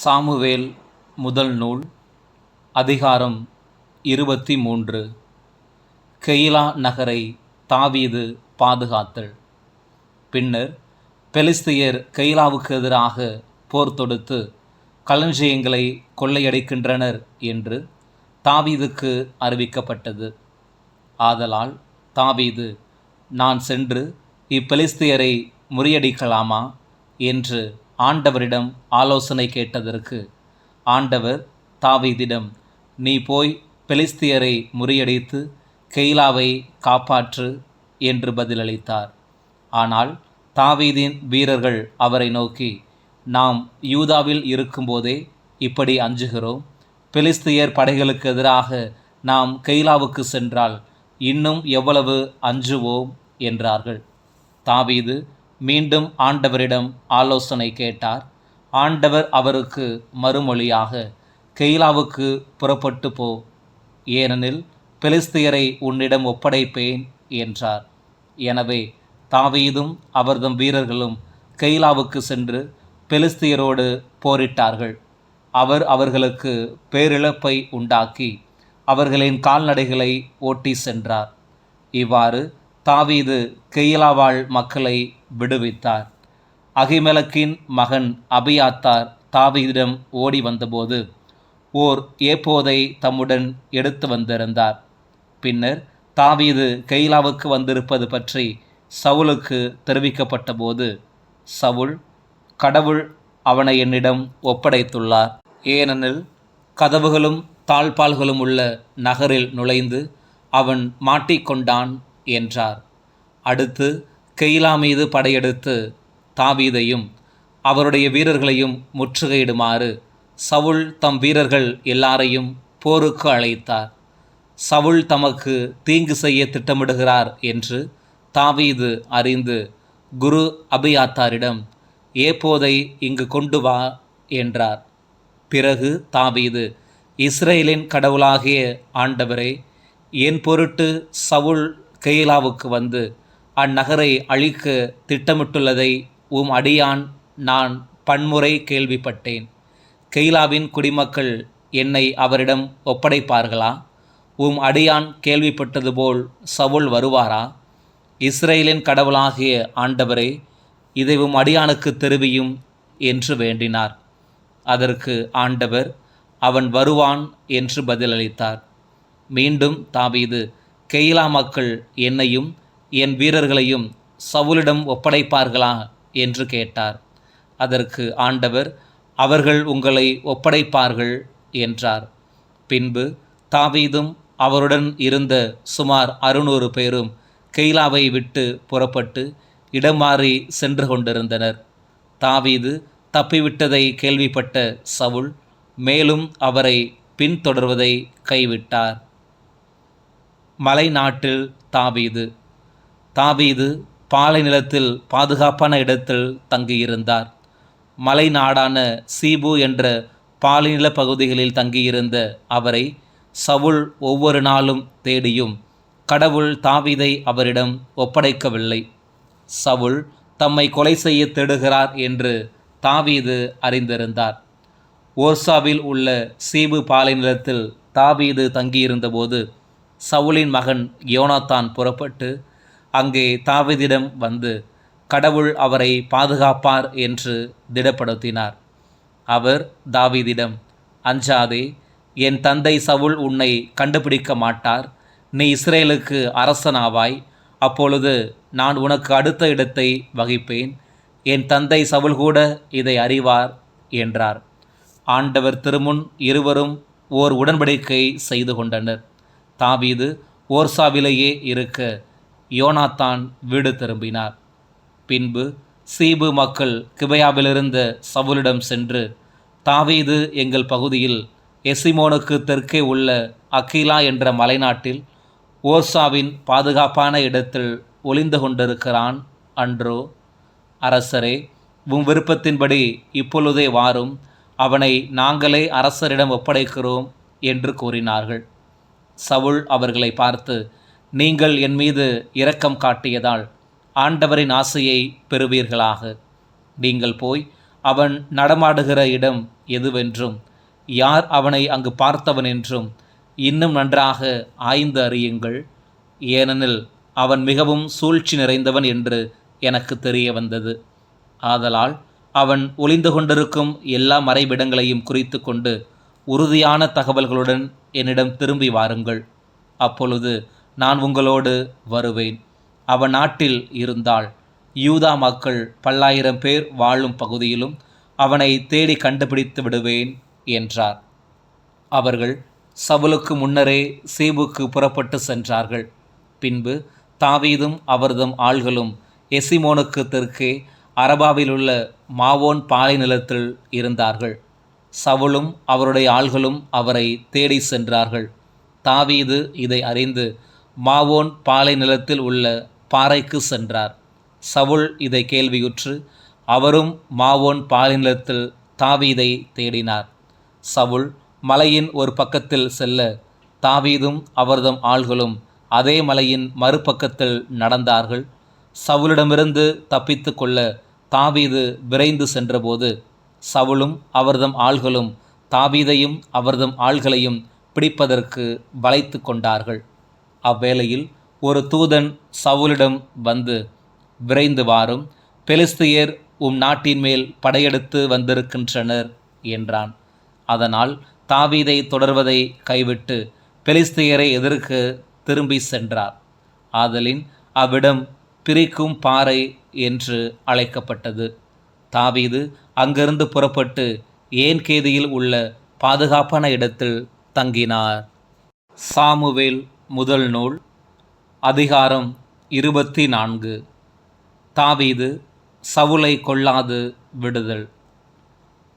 Samuel முதல் நூல் அதிகாரம் 23. கெயிலா நகரை தாவீது பாதுகாத்தல். பின்னர் பெலிஸ்தியர் கெயிலாவுக்கு எதிராக போர் தொடுத்து களஞ்சியங்களை கொள்ளையடிக்கின்றனர் என்று தாவீதுக்கு அறிவிக்கப்பட்டது. ஆதலால் தாவீது, நான் சென்று இப்பெலிஸ்தியரை முறியடிக்கலாமா என்று ஆண்டவரிடம் ஆலோசனை கேட்டதற்கு ஆண்டவர் தாவீதிடம், நீ போய் பெலிஸ்தியரை முறியடித்து கெயிலாவை காப்பாற்று என்று பதிலளித்தார். ஆனால் தாவீதின் வீரர்கள் அவரை நோக்கி, நாம் யூதாவில் இருக்கும்போதே இப்படி அஞ்சுகிறோம், பெலிஸ்தியர் படைகளுக்கு எதிராக நாம் கெயிலாவுக்கு சென்றால் இன்னும் எவ்வளவு அஞ்சுவோம் என்றார்கள். தாவீது மீண்டும் ஆண்டவரிடம் ஆலோசனை கேட்டார். ஆண்டவர் அவருக்கு மறுமொழியாக, கெயிலாவுக்கு புறப்பட்டு போ, ஏனெனில் பெலிஸ்தியரை உன்னிடம் ஒப்படைப்பேன் என்றார். எனவே தாவீதும் அவர்தம் வீரர்களும் கெயிலாவுக்கு சென்று பெலிஸ்தியரோடு போரிட்டார்கள். அவர் அவர்களுக்கு பேரிழப்பை உண்டாக்கி அவர்களின் கால்நடைகளை ஓட்டி சென்றார். இவ்வாறு தாவீது கெயிலாவாழ் மக்களை விடுவித்தார். அகிமெலக்கின் மகன் அபியாத்தார் தாவீதிடம் ஓடி வந்தபோது ஓர் ஏபோதை தம்முடன் எடுத்து வந்திருந்தார். பின்னர் தாவீது கெயிலாவுக்கு வந்திருப்பது பற்றி சவுலுக்கு தெரிவிக்கப்பட்ட போது, சவுல், கடவுள் அவனை என்னிடம் ஒப்படைத்துள்ளார், ஏனெனில் கதவுகளும் தாழ்பால்களும் உள்ள நகரில் நுழைந்து அவன் மாட்டிக்கொண்டான் என்றார். அடுத்து கெயிலா மீது படையெடுத்து தாவீதையும் அவருடைய வீரர்களையும் முற்றுகையிடுமாறு சவுல் தம் வீரர்கள் எல்லாரையும் போருக்கு அழைத்தார். சவுல் தமக்கு தீங்கு செய்ய திட்டமிடுகிறார் என்று தாவீது அறிந்து குரு அபியாத்தாரிடம், ஏபோதை இங்கு கொண்டு வா என்றார். பிறகு தாவீது, இஸ்ரேலின் கடவுளாகிய ஆண்டவரே, என் பொருட்டு சவுல் கெயிலாவுக்கு வந்து அந்நகரை அழிக்க திட்டமிட்டுள்ளதை அடியான் நான் பன்முறை கேள்விப்பட்டேன். கெயிலாவின் குடிமக்கள் என்னை அவரிடம் ஒப்படைப்பார்களா? அடியான் கேள்விப்பட்டது போல் சவுல் வருவாரா? இஸ்ரேலின் கடவுளாகிய ஆண்டவரே, இதை அடியானுக்கு தெரிவியும் என்று வேண்டினார். அதற்கு ஆண்டவர், அவன் வருவான் என்று பதிலளித்தார். மீண்டும் தாவீது, கெயிலா மக்கள் என்னையும் என் வீரர்களையும் சவுலிடம் ஒப்படைப்பார்களா என்று கேட்டார். அதற்கு ஆண்டவர், அவர்கள் உங்களை ஒப்படைப்பார்கள் என்றார். பின்பு தாவீதும் அவருடன் இருந்த சுமார் 600 பேரும் கெயிலாவை விட்டு புறப்பட்டு இடம் மாறி சென்று கொண்டிருந்தனர். தாவீது தப்பிவிட்டதை கேள்விப்பட்ட சவுல் மேலும் அவரை பின்தொடர்வதை கைவிட்டார். மலை நாட்டில் தாவீது. தாவீது பாலை நிலத்தில் பாதுகாப்பான இடத்தில் தங்கியிருந்தார். மலை நாடான சீபு என்ற பாலைநில பகுதிகளில் தங்கியிருந்த அவரை சவுல் ஒவ்வொரு நாளும் தேடியும் கடவுள் தாவீதை அவரிடம் ஒப்படைக்கவில்லை. சவுல் தம்மை கொலை செய்ய தேடுகிறார் என்று தாவீது அறிந்திருந்தார். ஓர்சாவில் உள்ள சீபு பாலை நிலத்தில் தாவீது தங்கியிருந்தபோது சவுலின் மகன் யோனாத்தான் புறப்பட்டு அங்கே தாவீதிடம் வந்து கடவுள் அவரை பாதுகாப்பார் என்று திடப்படுத்தினார். அவர் தாவீதிடம், அஞ்சாதே, என் தந்தை சவுல் உன்னை கண்டுபிடிக்க மாட்டார், நீ இஸ்ரேலுக்கு அரசனாவாய், அப்பொழுது நான் உனக்கு அடுத்த இடத்தை வகிப்பேன், என் தந்தை சவுல் கூட இதை அறிவார் என்றார். ஆண்டவர் திருமுன் இருவரும் ஓர் உடன்படிக்கை செய்து கொண்டனர். தாவீது ஓர்சாவிலேயே இருக்க யோனாத்தான் வீடு திரும்பினார். பின்பு சீபு மக்கள் கிபையாவிலிருந்த சவுலிடம் சென்று, தாவீது எங்கள் பகுதியில் எசிமோனுக்கு தெற்கே உள்ள அக்கீலா என்ற மலைநாட்டில் ஓர்சாவின் பாதுகாப்பான இடத்தில் ஒளிந்து கொண்டிருக்கிறான் அன்றோ? அரசரே, விருப்பத்தின்படி இப்பொழுதே வாரும், அவனை நாங்களே அரசரிடம் ஒப்படைக்கிறோம் என்று கூறினார்கள். சவுல் அவர்களை பார்த்து, நீங்கள் என் மீது இரக்கம் காட்டியதால் ஆண்டவரின் ஆசையை பெறுவீர்களாக. நீங்கள் போய் அவன் நடமாடுகிற இடம் எதுவென்றும் யார் அவனை அங்கு பார்த்தவன் என்றும் இன்னும் நன்றாக ஆய்ந்து அறியுங்கள். ஏனெனில் அவன் மிகவும் சூழ்ச்சி நிறைந்தவன் என்று எனக்கு தெரிய வந்தது. ஆதலால் அவன் ஒளிந்து கொண்டிருக்கும் எல்லா மறைவிடங்களையும் குறித்து கொண்டு உறுதியான தகவல்களுடன் என்னிடம் திரும்பி வாருங்கள். அப்பொழுது நான் உங்களோடு வருவேன். அவன் நாட்டில் இருந்தால் யூதா மக்கள் 10,000 பேர் வாழும் பகுதியிலும் அவனை தேடி கண்டுபிடித்து விடுவேன் என்றார். அவர்கள் சவுலுக்கு முன்னரே சீபுக்கு புறப்பட்டு சென்றார்கள். பின்பு தாவீதும் அவர்தம் ஆள்களும் எசிமோனுக்கு தெற்கே அரபாவிலுள்ள மாவோன் பாலை நிலத்தில் இருந்தார்கள். சவுலும் அவருடைய ஆள்களும் அவரை தேடி சென்றார்கள். தாவீது இதை அறிந்து மாவோன் பாலை நிலத்தில் உள்ள பாறைக்கு சென்றார். சவுல் இதை கேள்வியுற்று அவரும் மாவோன் பாலை நிலத்தில் தாவீதை தேடினார். சவுல் மலையின் ஒரு பக்கத்தில் செல்ல தாவீதும் அவர்தம் ஆள்களும் அதே மலையின் மறுபக்கத்தில் நடந்தார்கள். சவுலிடமிருந்து தப்பித்து கொள்ள தாவீது விரைந்து சென்றபோது சவுலும் அவர்தம் ஆள்களும் தாவீதையும் அவர்தம் ஆள்களையும் பிடிப்பதற்கு வளைத்து கொண்டார்கள். அவ்வேளையில் ஒரு தூதன் சவுலிடம் வந்து, விரைந்து வாரும், பெலிஸ்தியர் நாட்டின் மேல் படையெடுத்து வந்திருக்கின்றனர் என்றான். அதனால் தாவீதை தொடர்வதை கைவிட்டு பெலிஸ்தியரை எதிர்க்க திரும்பி சென்றார். ஆதலின் அவ்விடம் பிரிக்கும் பாறை என்று அழைக்கப்பட்டது. தாவீது அங்கிருந்து புறப்பட்டு ஏன்கேதியில் உள்ள பாதுகாப்பான இடத்தில் தங்கினார். சாமுவேல் முதல் நூல் அதிகாரம் 24. தாவீது சவுலை கொல்லாது விடுதல்.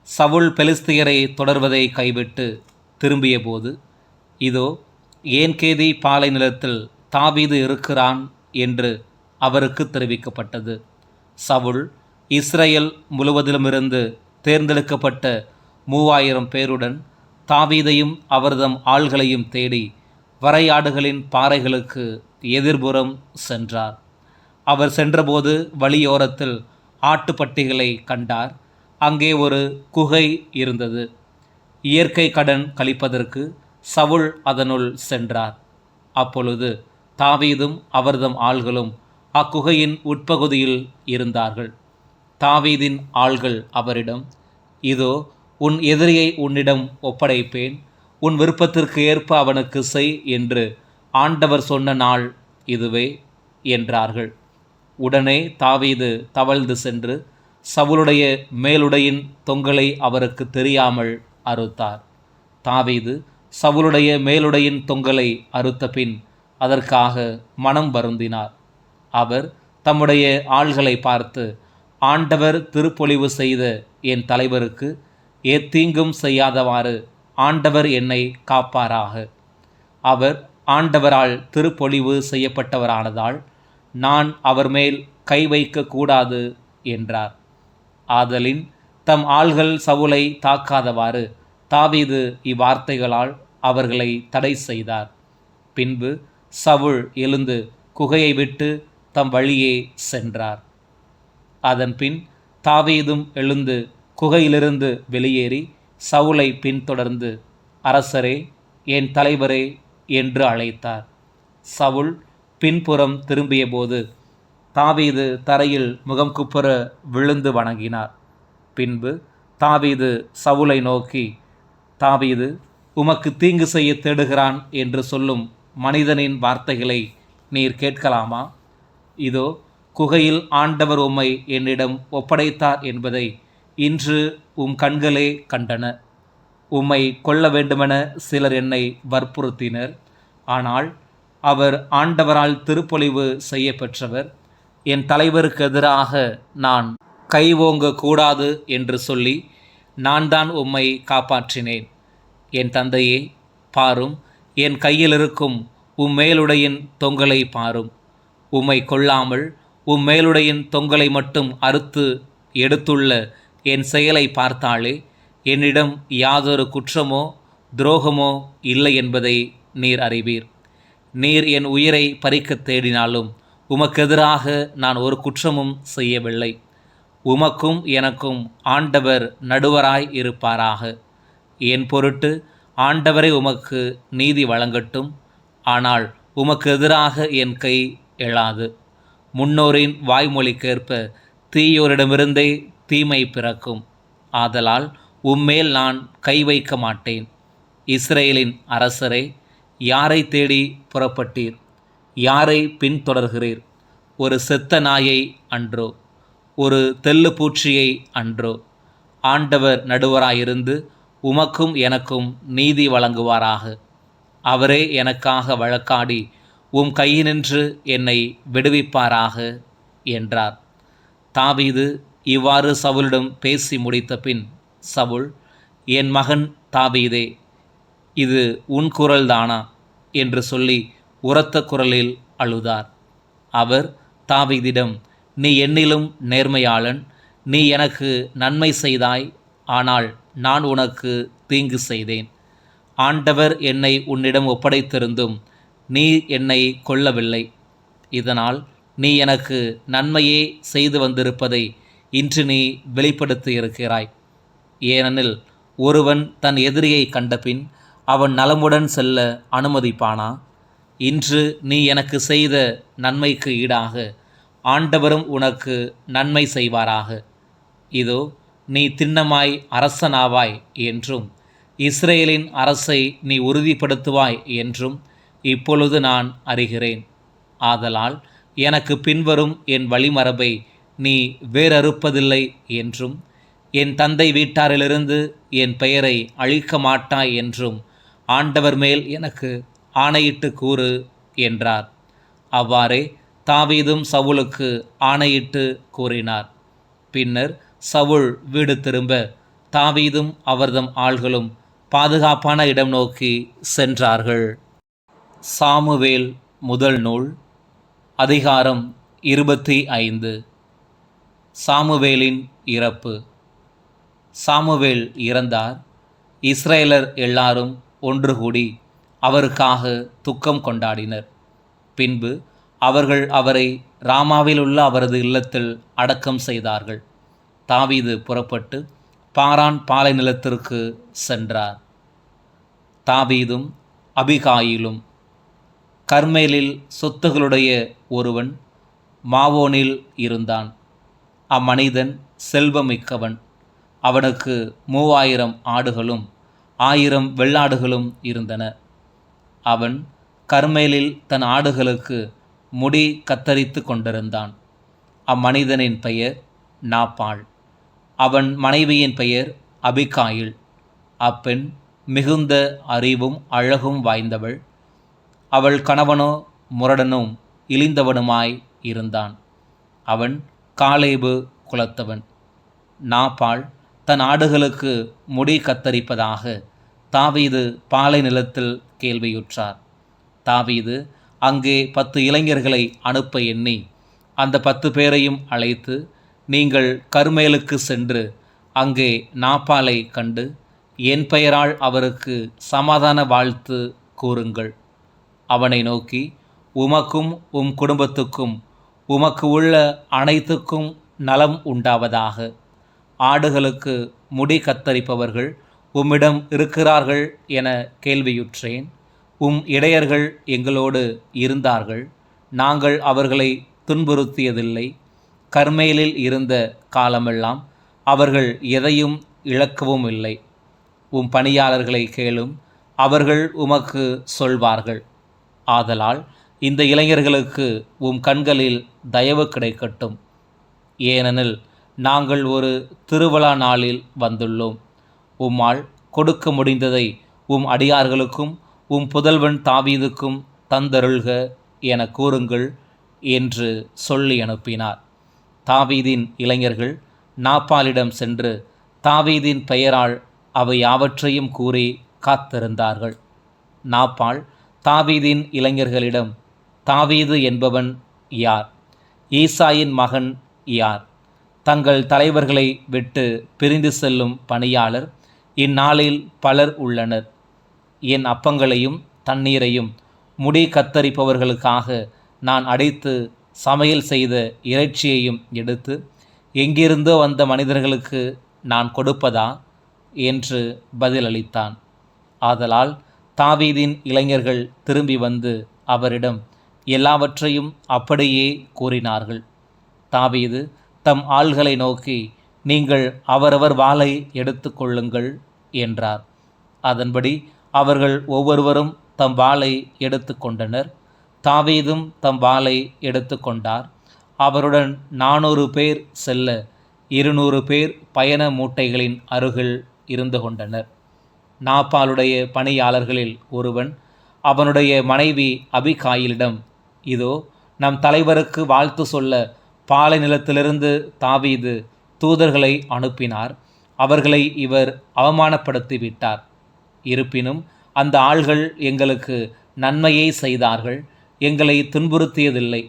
சவுல் பெலிஸ்தியரை தொடர்வதை கைவிட்டு திரும்பியபோது, இதோ ஏன்கேதி பாலை நிலத்தில் தாவீது இருக்கிறான் என்று அவருக்கு தெரிவிக்கப்பட்டது. சவுல் இஸ்ரேல் முழுவதிலுமிருந்து தேர்ந்தெடுக்கப்பட்ட 3000 பேருடன் தாவீதையும் அவர்தம் ஆள்களையும் தேடி வரையாடுகளின் பாறைகளுக்கு எதிர்புறம் சென்றார். அவர் சென்றபோது வழியோரத்தில் ஆட்டுப்பட்டிகளை கண்டார். அங்கே ஒரு குகை இருந்தது. இயற்கை கடன் கழிப்பதற்கு சவுல் அதனுள் சென்றார். அப்பொழுது தாவீதும் அவர்தம் ஆள்களும் அக்குகையின் உட்பகுதியில் இருந்தார்கள். தாவீதின் ஆள்கள் அவரிடம், இதோ உன் எதிரியை உன்னிடம் ஒப்படைப்பேன், உன் விருப்பத்திற்கு ஏற்ப அவனுக்கு செய் என்று ஆண்டவர் சொன்ன நாள் இதுவே என்றார்கள். உடனே தாவீது தவழ்ந்து சென்று சவுலுடைய மேலுடையின் தொங்கலை அவருக்கு தெரியாமல் அறுத்தார். தாவீது சவுலுடைய மேலுடையின் தொங்கலை அறுத்த பின் அதற்காக மனம் வருந்தினார். அவர் தம்முடைய ஆள்களை பார்த்து, ஆண்டவர் திருப்பொழிவு செய்த என் தலைவருக்கு எத்தீங்கும் செய்யாதவாறு ஆண்டவர் என்னை காப்பாராக. அவர் ஆண்டவரால் திருப்பொழிவு செய்யப்பட்டவரானதால் நான் அவர் மேல் கை வைக்க கூடாது என்றார். ஆதலின் தம் ஆள்கள் சவுலை தாக்காதவாறு தாவீது இவ்வார்த்தைகளால் அவர்களை தடை செய்தார். பின்பு சவுல் எழுந்து குகையை விட்டு தம் வழியே சென்றார். அதன்பின் தாவீதும் எழுந்து குகையிலிருந்து வெளியேறி சவுலை பின்தொடர்ந்து, அரசரே, என் தலைவரே என்று அழைத்தார். சவுல் பின்புறம் திரும்பியபோது தாவீது தரையில் முகம் குப்புற விழுந்து வணங்கினார். பின்பு தாவீது சவுலை நோக்கி, தாவீது, உமக்கு தீங்கு செய்ய தேடுகிறான் என்று சொல்லும் மனிதனின் வார்த்தைகளை நீர் கேட்கலாமா? இதோ குகையில் ஆண்டவர் உம்மை என்னிடம் ஒப்படைத்தார் என்பதை இன்று கண்களே கண்டன. உம்மை கொல்ல வேண்டுமென சிலர் என்னை வற்புறுத்தினர். ஆனால் அவர் ஆண்டவரால் திருப்பொழிவு செய்ய பெற்றவர். என் தலைவருக்கு எதிராக நான் கை ஓங்க கூடாது என்று சொல்லி நான் தான் உம்மை காப்பாற்றினேன். என் தந்தையே, பாரும், என் கையில் இருக்கும் மேலுடையின் தொங்கலை பாரும். உம்மை கொள்ளாமல் மேலுடையின் தொங்கலை மட்டும் அறுத்து எடுத்துள்ள என் செயலை பார்த்தாலே என்னிடம் யாதொரு குற்றமோ துரோகமோ இல்லை என்பதை நீர் அறிவீர். நீர் என் உயிரை பறிக்க தேடினாலும் உமக்கெதிராக நான் ஒரு குற்றமும் செய்யவில்லை. உமக்கும் எனக்கும் ஆண்டவர் நடுவராய் இருப்பாராக. என் பொருட்டு ஆண்டவரை உமக்கு நீதி வழங்கட்டும். ஆனால் உமக்கு எதிராக என் கை எழாது. முன்னோரின் வாய்மொழிக்கேற்ப தீயோரிடமிருந்தே தீமை பிறக்கும். ஆதலால் உம்மேல் நான் கை வைக்க மாட்டேன். இஸ்ரேலின் அரசரே, யாரை தேடி புறப்பட்டீர்? யாரை பின்தொடர்கிறீர்? ஒரு செத்த நாயை அன்றோ, ஒரு தெள்ளு பூச்சியை அன்றோ? ஆண்டவர் நடுவராயிருந்து உமக்கும் எனக்கும் நீதி வழங்குவாராக. அவரே எனக்காக வழக்காடி உம் கையினின்று என்னை விடுவிப்பாராக என்றார். தாவீது இவ்வாறு சவுலிடம் பேசி முடித்த பின் சவுல், என் மகன் தாவீதே, இது உன் குரல்தானா என்று சொல்லி உரத்த குரலில் அழுதார். அவர் தாவீதிடம், நீ என்னிலும் நேர்மையாளன். நீ எனக்கு நன்மை செய்தாய், ஆனால் நான் உனக்கு தீங்கு செய்தேன். ஆண்டவர் என்னை உன்னிடம் ஒப்படைத்திருந்தும் நீ என்னை கொல்லவில்லை. இதனால் நீ எனக்கு நன்மையே செய்து வந்திருப்பதை இன்று நீ வெளிப்படுத்தி இருக்கிறாய். ஏனெனில் ஒருவன் தன் எதிரியை கண்டபின் அவன் நலமுடன் செல்ல அனுமதிப்பானா? இன்று நீ எனக்கு செய்த நன்மைக்கு ஈடாக ஆண்டவரும் உனக்கு நன்மை செய்வாராக. இதோ நீ திண்ணமாய் அரசனாவாய் என்றும் இஸ்ரேலின் அரசை நீ உறுதிப்படுத்துவாய் என்றும் இப்பொழுது நான் அறிகிறேன். ஆதலால் எனக்கு பின்வரும் என் வழிமரபை நீ வேறறுப்பதில்லை என்றும் என் தந்தை வீட்டாரிலிருந்து என் பெயரை அழிக்க மாட்டாய் என்றும் ஆண்டவர் மேல் எனக்கு ஆணையிட்டு கூறு என்றார். அவ்வாறே தாவீதும் சவுலுக்கு ஆணையிட்டு கூறினார். பின்னர் சவுல் வீடு திரும்ப தாவீதும் அவர்தம் ஆள்களும் பாதுகாப்பான இடம் நோக்கி சென்றார்கள். சாமுவேல் முதல் நூல், அதிகாரம் 25. சாமுவேலின் இறப்பு. சாமுவேல் இறந்தார். இஸ்ரேலர் எல்லாரும் ஒன்று கூடி அவருக்காக துக்கம் கொண்டாடினர். பின்பு அவர்கள் அவரை ராமாவில் உள்ள அவரது இல்லத்தில் அடக்கம் செய்தார்கள். தாவீது புறப்பட்டு பாரான் பாலை நிலத்திற்கு சென்றார். தாவீதும் அபிகாயிலும். கர்மேலில் சொத்துகளுடைய ஒருவன் மாவோனில் இருந்தான். அம்மனிதன் செல்வமிக்கவன். அவனுக்கு 3000 ஆடுகளும் 1000 வெள்ளாடுகளும் இருந்தன. அவன் கர்மேலில் தன் ஆடுகளுக்கு முடி கத்தரித்து கொண்டிருந்தான். அம்மனிதனின் பெயர் நாபால். அவன் மனைவியின் பெயர் அபிகாயில். அப்பெண் மிகுந்த அறிவும் அழகும் வாய்ந்தவள். அவள் கணவனோ முரடனும் இழிந்தவனுமாய் இருந்தான். அவன் காலேபு குலத்தவன். நாபால் தன் ஆடுகளுக்கு முடி கத்தரிப்பதாக தாவீது பாலை நிலத்தில் கேள்வியுற்றார். தாவீது அங்கே 10 இளைஞர்களை அனுப்ப எண்ணி அந்த 10 பேரையும் அழைத்து, நீங்கள் கர்மேலுக்கு சென்று அங்கே நாபாலை கண்டு என் பெயரால் அவருக்கு சமாதான வாழ்த்து கூறுங்கள். அவனை நோக்கி, உமக்கும் உம் குடும்பத்துக்கும் உமக்கு உள்ள அனைத்துக்கும் நலம் உண்டாவதாக. ஆடுகளுக்கு முடி கத்தரிப்பவர்கள் உம்மிடம் இருக்கிறார்கள் என கேள்வியுற்றேன். உம் இடையர்கள் எங்களோடு இருந்தார்கள். நாங்கள் அவர்களை துன்புறுத்தியதில்லை. கர்மேலில் இருந்த காலமெல்லாம் அவர்கள் எதையும் இழக்கவும் இல்லை. உம் பணியாளர்களை கேளும், அவர்கள் உமக்கு சொல்வார்கள். ஆதலால் இந்த இளைஞர்களுக்கு உம் கண்களில் தயவு கிடைக்கட்டும். ஏனெனில் நாங்கள் ஒரு திருவிழா நாளில் வந்துள்ளோம். உம்மால் கொடுக்க முடிந்ததை உம் அடியார்களுக்கும் உம் புதல்வன் தாவீதுக்கும் தந்தருள்க என கூறுங்கள் என்று சொல்லி அனுப்பினார். தாவீதின் இளைஞர்கள் நாபாலிடம் சென்று தாவீதின் பெயரால் அவை யாவற்றையும் கூறி காத்திருந்தார்கள். நாபால் தாவீதின் இளைஞர்களிடம், தாவீது என்பவன் யார்? ஈசாயின் மகன் யார்? தங்கள் தலைவர்களை விட்டு பிரிந்து செல்லும் பணியாளர் இந்நாளில் பலர் உள்ளனர். என் அப்பங்களையும் தண்ணீரையும் முடி கத்தரிப்பவர்களுக்காக நான் அடைத்து சமையல் செய்த இறைச்சியையும் எடுத்து எங்கிருந்தோ வந்த மனிதர்களுக்கு நான் கொடுப்பதா என்று பதிலளித்தான். ஆதலால் தாவீதின் இளைஞர்கள் திரும்பி வந்து அவரிடம் எல்லாவற்றையும் அப்படியே கூறினார்கள். தாவீது தம் ஆள்களை நோக்கி, நீங்கள் அவரவர் வாளை எடுத்து கொள்ளுங்கள் என்றார். அதன்படி அவர்கள் ஒவ்வொருவரும் தம் வாளை எடுத்து கொண்டனர். தாவீதும் தம் வாளை எடுத்து கொண்டார். அவருடன் 400 பேர் செல்ல 200 பேர் பயண மூட்டைகளின் அருகில் இருந்து கொண்டனர். நாப்பாலுடைய பணியாளர்களில் ஒருவன் அவனுடைய மனைவி அபிகாயிலிடம், இதோ நம் தலைவருக்கு வாழ்த்து சொல்ல பாலை நிலத்திலிருந்து தாவீது தூதர்களை அனுப்பினார். அவர்களை இவர் அவமானப்படுத்தி விட்டார். இருப்பினும் அந்த ஆள்கள் எங்களுக்கு நன்மையை செய்தார்கள், எங்களை துன்புறுத்தியதில்லை.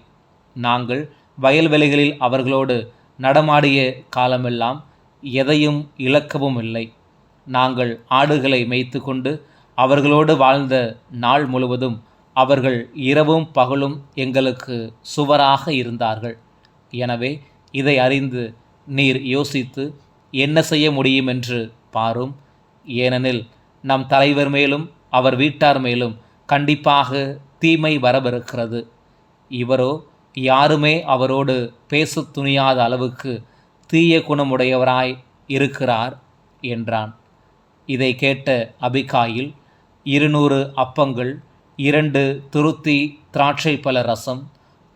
நாங்கள் வயல்வெளிகளில் அவர்களோடு நடமாடிய காலமெல்லாம் எதையும் இழக்கவும் இல்லை. நாங்கள் ஆடுகளை மேய்த்து கொண்டு அவர்களோடு வாழ்ந்த நாள் முழுவதும் அவர்கள் இரவும் பகலும் எங்களுக்கு சுவராக இருந்தார்கள். எனவே இதை அறிந்து நீர் யோசித்து என்ன செய்ய முடியும் என்று பாரும். ஏனெனில் நம் தலைவர் மேலும் அவர் வீட்டார் மேலும் கண்டிப்பாக தீமை வரவிருக்கிறது. இவரோ யாருமே அவரோடு பேச துணியாத அளவுக்கு தீய குணமுடையவராய் இருக்கிறார் என்றான். இதை கேட்ட அபிகாயில் 200 அப்பங்கள், 2 துருத்தி திராட்சை பழ ரசம்,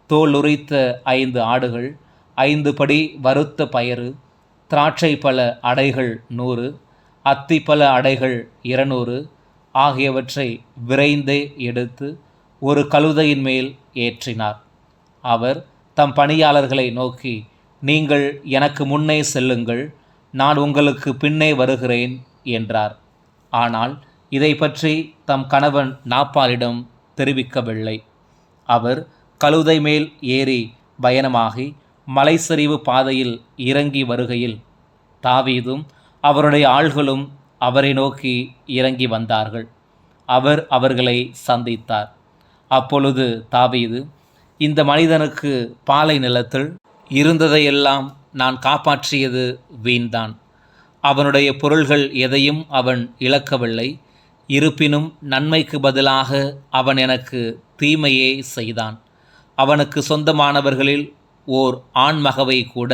தோல் உரித்த 5 ஆடுகள், 5 படி வறுத்த பயறு, திராட்சை பழ அடைகள் 100, அத்திப்பழ அடைகள் 200 ஆகியவற்றை விரைந்தே எடுத்து ஒரு கழுதையின் மேல் ஏற்றினார். அவர் தம் பணியாளர்களை நோக்கி, நீங்கள் எனக்கு முன்னே செல்லுங்கள், நான் உங்களுக்கு பின்னே வருகிறேன் என்றார். ஆனால் இதை பற்றி தம் கணவன் நாப்பாலிடம் தெரிவிக்கவில்லை. அவர் கழுதை மேல் ஏறி பயணமாகி மலைச்சரிவு பாதையில் இறங்கி வருகையில் தாவீதும் அவருடைய ஆள்களும் அவரை நோக்கி இறங்கி வந்தார்கள். அவர் அவர்களை சந்தித்தார். அப்பொழுது தாவீது, இந்த மனிதனுக்கு பாலை நிலத்தில் இருந்ததையெல்லாம் நான் காப்பாற்றியது வீண்தான். அவனுடைய பொருள்கள் எதையும் அவன் இழக்கவில்லை. இருப்பினும் நன்மைக்கு பதிலாக அவன் எனக்கு தீமையே செய்தான். அவனுக்கு சொந்தமானவர்களில் ஓர் ஆண்மகவை கூட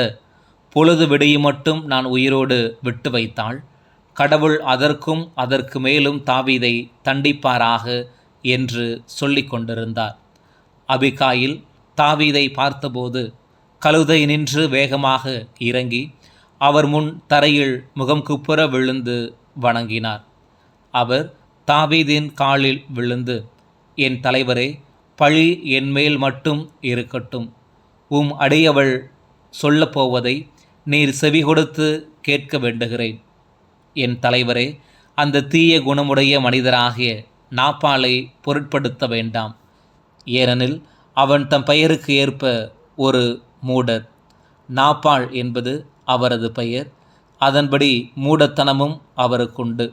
பொழுது விடியும் மட்டும் நான் உயிரோடு விட்டு வைத்தாள். கடவுள் அதற்கும் அதற்கு மேலும் தாவீதை தண்டிப்பாராக என்று சொல்லிக் கொண்டிருந்தார். அபிகாயில் தாவீதை பார்த்தபோது கழுதை நின்று வேகமாக இறங்கி அவர் முன் தரையில் முகம் குப்புற விழுந்து வணங்கினார். அவர் தாவீதின் காலில் விழுந்து, என் தலைவரே, பழி என்மேல் மட்டும் இருக்கட்டும். உம் அடியவள் சொல்லப்போவதை நீர் செவி கொடுத்து கேட்க வேண்டுகிறேன். என் தலைவரே, அந்த தீய குணமுடைய மனிதராகிய நாப்பாலை பொருட்படுத்த வேண்டாம். ஏனெனில் அவன் தம் பெயருக்கு ஏற்ப ஒரு மூடர். நாப்பால் என்பது அவரது பெயர். அதன்படி மூடத்தனமும் அவருக்குண்டு.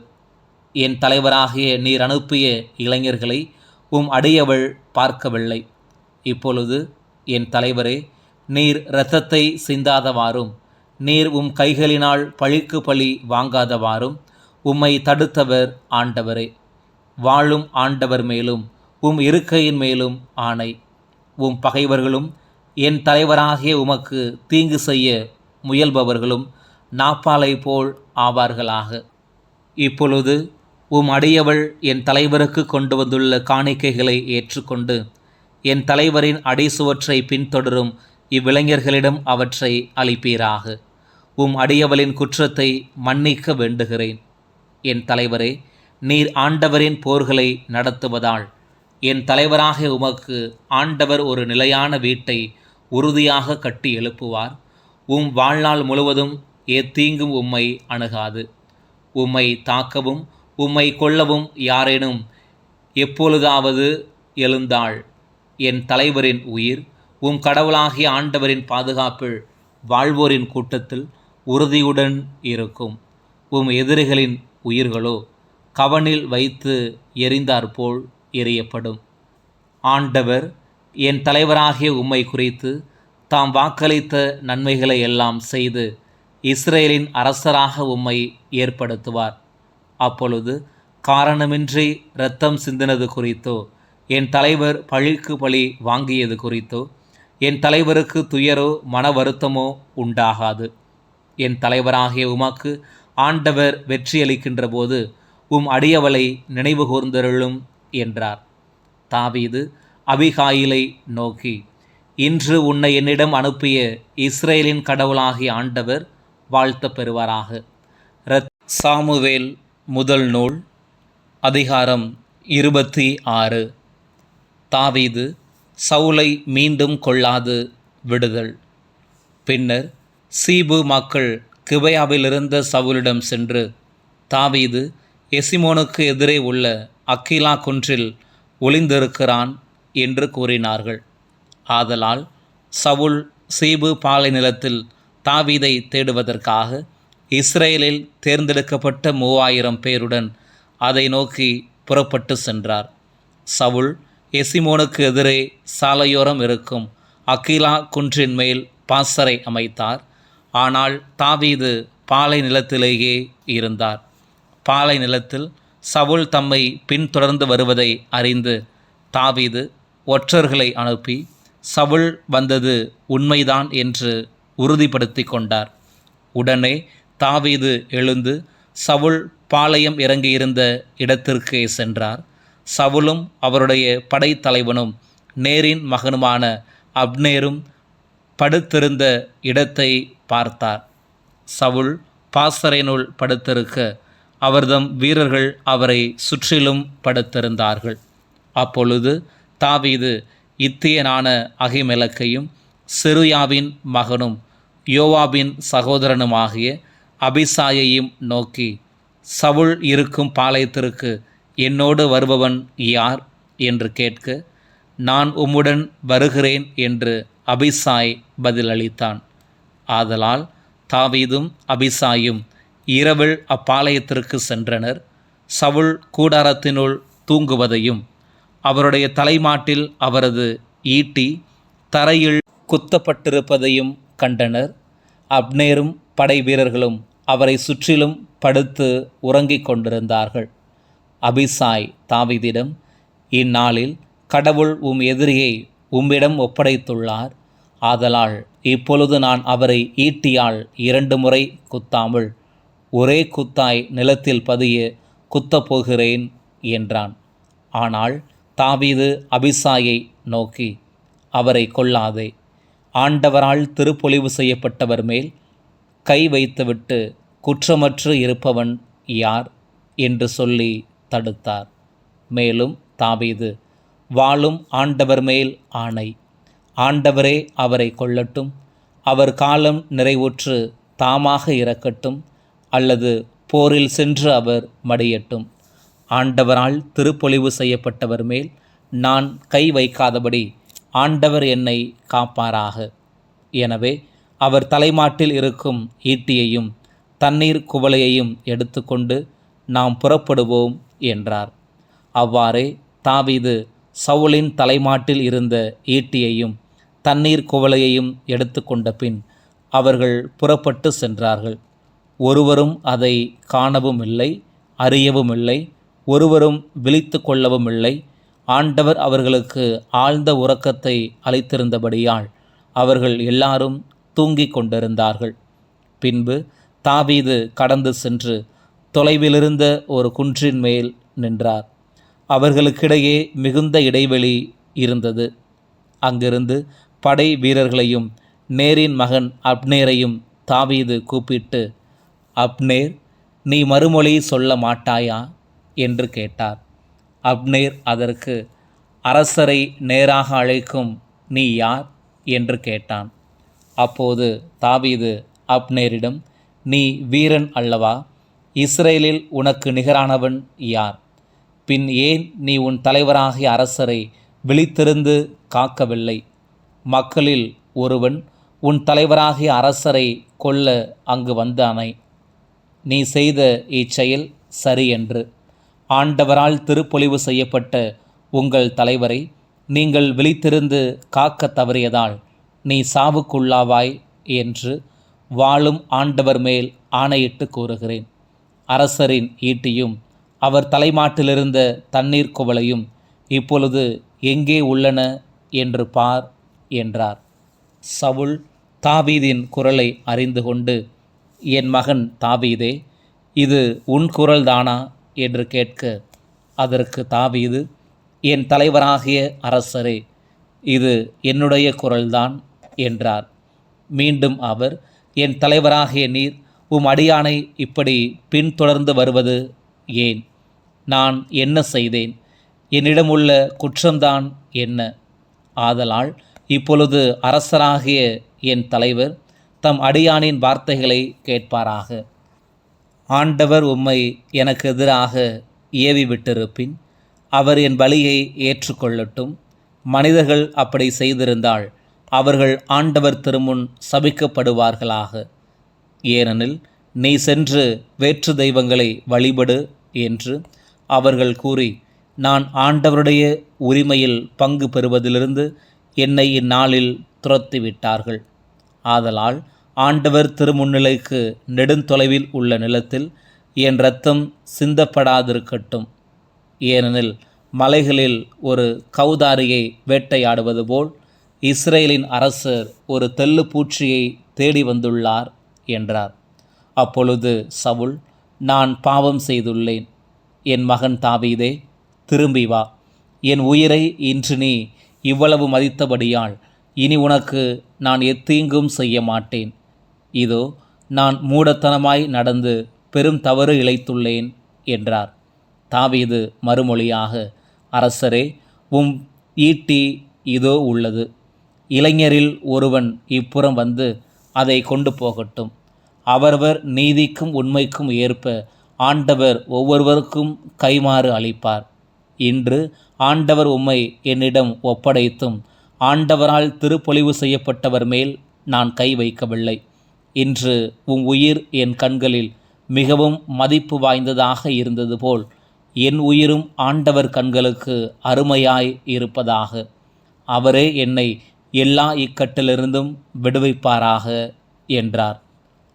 என் தலைவராகிய நீர் அனுப்பிய இளைஞர்களை உம் அடியவள் பார்க்கவில்லை. இப்பொழுது என் தலைவரே, நீர் இரத்தத்தை சிந்தாதவாறும் நீர் உம் கைகளினால் பழிக்கு பழி வாங்காதவாறும் உம்மை தடுத்தவர் ஆண்டவரே. வாழும் ஆண்டவர் மேலும் உம் இருக்கையின் மேலும் ஆணை. உம் பகைவர்களும் என் தலைவராகிய உமக்கு தீங்கு செய்ய முயல்பவர்களும் நாப்பாலை போல் ஆவார்களாக. இப்பொழுது உம் அடியவள் என் தலைவருக்கு கொண்டு வந்துள்ள காணிக்கைகளை ஏற்றுக்கொண்டு என் தலைவரின் அடிசுவற்றை பின்தொடரும் இவ்விளைஞர்களிடம் அவற்றை அளிப்பீராக. உம் அடியவளின் குற்றத்தை மன்னிக்க வேண்டுகிறேன். என் தலைவரே, நீர் ஆண்டவரின் போர்களை நடத்துவதால் என் தலைவராக உமக்கு ஆண்டவர் ஒரு நிலையான வீட்டை உறுதியாக கட்டி எழுப்புவார். உம் வாழ்நாள் முழுவதும் தீங்கும் உம்மை அணுகாது. உம்மை தாக்கவும் உம்மை கொல்லவும் யாரேனும் எப்பொழுதாவது எழுந்தாள் என் தலைவரின் உயிர் உம் கடவுளாகிய ஆண்டவரின் பாதுகாப்பில் வாழ்வோரின் கூட்டத்தில் உறுதியுடன் இருக்கும். உம் எதிரிகளின் உயிர்களோ கவனில் வைத்து எறிந்தாற்போல் எறியப்படும். ஆண்டவர் என் தலைவராகிய உம்மை குறித்து தாம் வாக்களித்த நன்மைகளை எல்லாம் செய்து இஸ்ரேலின் அரசராக உம்மை ஏற்படுத்துவார். அப்பொழுது காரணமின்றி இரத்தம் சிந்தினது குறித்தோ, என் தலைவர் பழிக்கு பழி வாங்கியது குறித்தோ, என் தலைவருக்கு துயரோ மன வருத்தமோ உண்டாகாது. என் தலைவராகிய உமக்கு ஆண்டவர் வெற்றியளிக்கின்ற போது உம் அடியவளை நினைவு கூர்ந்தருளும் என்றார். தாவீது அபிகாயிலை நோக்கி, இன்று உன்னை என்னிடம் அனுப்பிய இஸ்ரேலின் கடவுளாகிய ஆண்டவர் வாழ்த்த பெறுவாராக. சாமுவேல் முதல் நூல் அதிகாரம் 26. தாவீது சவுலை மீண்டும் கொள்ளாது விடுதல். பின்னர் சீபு மக்கள் கிபையாவிலிருந்த சவுலிடம் சென்று, தாவீது எசிமோனுக்கு எதிரே உள்ள அக்கிலா குன்றில் ஒளிந்திருக்கிறான் என்று கூறினார்கள். ஆதலால் சவுல் சீபு பாலை நிலத்தில் தாவீதை தேடுவதற்காக இஸ்ரேலில் தேர்ந்தெடுக்கப்பட்ட 3000 பேருடன் அதை நோக்கி புறப்பட்டு சென்றார். சவுல் எசிமோனுக்கு எதிரே சாலையோரம் இருக்கும் அக்கிலா குன்றின் மேல் பாசறை அமைத்தார். ஆனால் தாவீது பாலை நிலத்திலேயே இருந்தார். பாலை நிலத்தில் சவுல் தம்மை பின்தொடர்ந்து வருவதை அறிந்து தாவீது ஒற்றர்களை அனுப்பி சவுல் வந்தது உண்மைதான் என்று உறுதிப்படுத்தி கொண்டார். உடனே தாவீது எழுந்து சவுல் பாளையம் இறங்கியிருந்த இடத்திற்கே சென்றார். சவுலும் அவருடைய படைத்தலைவனும் நேரின் மகனுமான அப்னேரும் படுத்திருந்த இடத்தை பார்த்தார். சவுல் பாசறையினுள் படுத்திருக்க அவர்தம் வீரர்கள் அவரை சுற்றிலும் படுத்திருந்தார்கள். அப்பொழுது தாவீது இத்தியனான அகிமெலக்கையும் செருயாவின் மகனும் யோவாபின் சகோதரனுமாகிய அபிசாயையும் நோக்கி, சவுல் இருக்கும் பாளையத்திற்கு என்னோடு வருபவன் யார் என்று கேட்க, நான் உம்முடன் வருகிறேன் என்று அபிசாய் பதிலளித்தான். ஆதலால் தாவீதும் அபிசாயும் இரவில் அப்பாளையத்திற்கு சென்றனர். சவுல் கூடாரத்தினுள் தூங்குவதையும் அவருடைய தலைமாட்டில் அவரது ஈட்டி தரையில் குத்தப்பட்டிருப்பதையும் கண்டனர். அப்னேரும் படை வீரர்களும் அவரை சுற்றிலும் படுத்து உறங்கிக் கொண்டிருந்தார்கள். அபிசாய் தாவீதிடம், இந்நாளில் கடவுள் உம் எதிரியை உம்மிடம் ஒப்படைத்துள்ளார். ஆதலால் இப்பொழுது நான் அவரை ஈட்டியால் 2 முறை குத்தாமல் ஒரே குத்தாய் நிலத்தில் பதிய குத்தப்போகிறேன் என்றான். ஆனால் தாவீது அபிசாயை நோக்கி, அவரை கொல்லாதே. ஆண்டவரால் திருப்பொழிவு செய்யப்பட்டவர் மேல் கை வைத்துவிட்டு குற்றமற்று இருப்பவன் யார் என்று சொல்லி தடுத்தார். மேலும் தாவீது, வாளும் ஆண்டவர் மேல் ஆணை, ஆண்டவரே அவரை கொல்லட்டும். அவர் காலம் நிறைவுற்று தாமாக இறக்கட்டும், அல்லது போரில் சென்று அவர் மடியட்டும். ஆண்டவரால் திருப்பொழிவு செய்யப்பட்டவர் மேல் நான் கை வைக்காதபடி ஆண்டவர் என்னை காப்பாராக. எனவே அவர் தலைமாட்டில் இருக்கும் ஈட்டியையும் தண்ணீர் குவளையையும் எடுத்துக்கொண்டு நாம் புறப்படுவோம் என்றார். அவ்வாறே தாவீது சவுலின் தலைமாட்டில் இருந்த ஈட்டியையும் தண்ணீர் குவளையையும் எடுத்துக்கொண்ட பின் அவர்கள் புறப்பட்டு சென்றார்கள். ஒருவரும் அதை காணவும் இல்லை, அறியவும் இல்லை, ஒருவரும் விழித்து கொள்ளவும் இல்லை. ஆண்டவர் அவர்களுக்கு ஆழ்ந்த உறக்கத்தை அளித்திருந்தபடியால் அவர்கள் எல்லாரும் தூங்கிக் கொண்டிருந்தார்கள். பின்பு தாவீது கடந்து சென்று தொலைவிலிருந்த ஒரு குன்றின் மேல் நின்றார். அவர்களுக்கிடையே மிகுந்த இடைவெளி இருந்தது. அங்கிருந்து படை வீரர்களையும் நேரின் மகன் அப்னேரையும் தாவீது கூப்பிட்டு, அப்னேர், நீ மறுமொழி சொல்ல மாட்டாயா என்று கேட்டார். அப்னேர் அதற்கு, அரசரை நேராக அழைக்கும் நீ யார் என்று கேட்டான். அப்போது தாவீது அப்னேரிடம், நீ வீரன் அல்லவா? இஸ்ரேலில் உனக்கு நிகரானவன் யார்? பின் ஏன் நீ உன் தலைவராகிய அரசரை விழித்திருந்து காக்கவில்லை? மக்களில் ஒருவன் உன் தலைவராகிய அரசரை கொல்ல அங்கு வந்தானே. நீ செய்த இச்செயல் சரியென்று. ஆண்டவரால் திருப்பொழிவு செய்யப்பட்ட உங்கள் தலைவரை நீங்கள் விழித்திருந்து காக்க தவறியதால் நீ சாவுக்குள்ளாவாய் என்று வாழும் ஆண்டவர் மேல் ஆணையிட்டு கூறுகிறேன். அரசரின் ஈட்டியும் அவர் தலைமாட்டிலிருந்த தண்ணீர் குவளையும் இப்பொழுது எங்கே உள்ளன என்று பார் என்றார். சவுல் தாவீதின் குரலை அறிந்து கொண்டு, என் மகன் தாவீதே, இது உன் குரல்தானா என்று கேட்க, அதற்கு தாவீது, என் தலைவராகிய அரசரே, இது என்னுடைய குரல்தான் என்றார். மீண்டும் அவர், என் தலைவராகிய நீர் உம் அடியானை இப்படி பின்தொடர்ந்து வருவது ஏன்? நான் என்ன செய்தேன்? என்னிடமுள்ள குற்றம்தான் என்ன? ஆதலால் இப்பொழுது அரசராகிய என் தலைவர் தம் அடியானின் வார்த்தைகளை கேட்பாராக. ஆண்டவர் உம்மை எனக்கு எதிராக ஏவி விட்டிருப்பின் அவர் என் பலியை ஏற்றுக்கொள்ளட்டும். மனிதர்கள் அப்படி செய்திருந்தால் அவர்கள் ஆண்டவர் திருமுன் சபிக்கப்படுவார்களாக. ஏனெனில் நீ சென்று வேற்று தெய்வங்களை வழிபடு என்று அவர்கள் கூறி, நான் ஆண்டவருடைய உரிமையில் பங்கு பெறுவதிலிருந்து என்னை இந்நாளில் துரத்திவிட்டார்கள். ஆதலால் ஆண்டவர் திருமுன்னிலைக்கு நெடுந்தொலைவில் உள்ள நிலத்தில் என் இரத்தம் சிந்தப்படாதிருக்கட்டும். ஏனெனில் மலைகளில் ஒரு கௌதாரியை வேட்டையாடுவது போல் இஸ்ரேலின் அரசர் ஒரு தெள்ளு பூச்சியை தேடி வந்துள்ளார் என்றார். அப்பொழுது சவுல், நான் பாவம் செய்துள்ளேன். என் மகன் தாவீதே, திரும்பி வா. என் உயிரை இன்று நீ இவ்வளவு மதித்தபடியால் இனி உனக்கு நான் எத்தீங்கும் செய்ய மாட்டேன். இதோ நான் மூடத்தனமாய் நடந்து பெரும் தவறு இழைத்துள்ளேன் என்றார். தாவீது மறுமொழியாக, அரசரே, உம் ஈட்டி இதோ உள்ளது. இளைஞரில் ஒருவன் இப்புறம் வந்து அதை கொண்டு போகட்டும். அவரவர் நீதிக்கும் உண்மைக்கும் ஏற்ப ஆண்டவர் ஒவ்வொருவருக்கும் கைமாறு அளிப்பார். இன்று ஆண்டவர் உம்மை என்னிடம் ஒப்படைத்தும் ஆண்டவரால் திருப்பொழிவு செய்யப்பட்டவர் மேல் நான் கை வைக்கவில்லை. இன்று உம் உயிர் என் கண்களில் மிகவும் மதிப்பு வாய்ந்ததாக இருந்தது போல் என் உயிரும் ஆண்டவர் கண்களுக்கு அருமையாய் இருப்பதாக. அவரே என்னை எல்லா இக்கட்டிலிருந்தும் விடுவிப்பாராக என்றார்.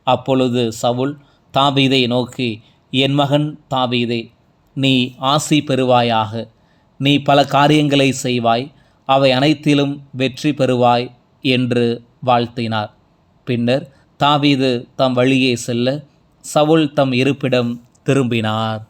அப்பொழுது சவுல் தாவீதை நோக்கி, என் மகன் தாவீதே, நீ ஆசி பெறுவாயாக. நீ பல காரியங்களை செய்வாய், அவை அனைத்திலும் வெற்றி பெறுவாய் என்று வாழ்த்தினார். பின்னர் தாவீது தம் வழியே செல்ல சவுல் தம் இருப்பிடம் திரும்பினார்.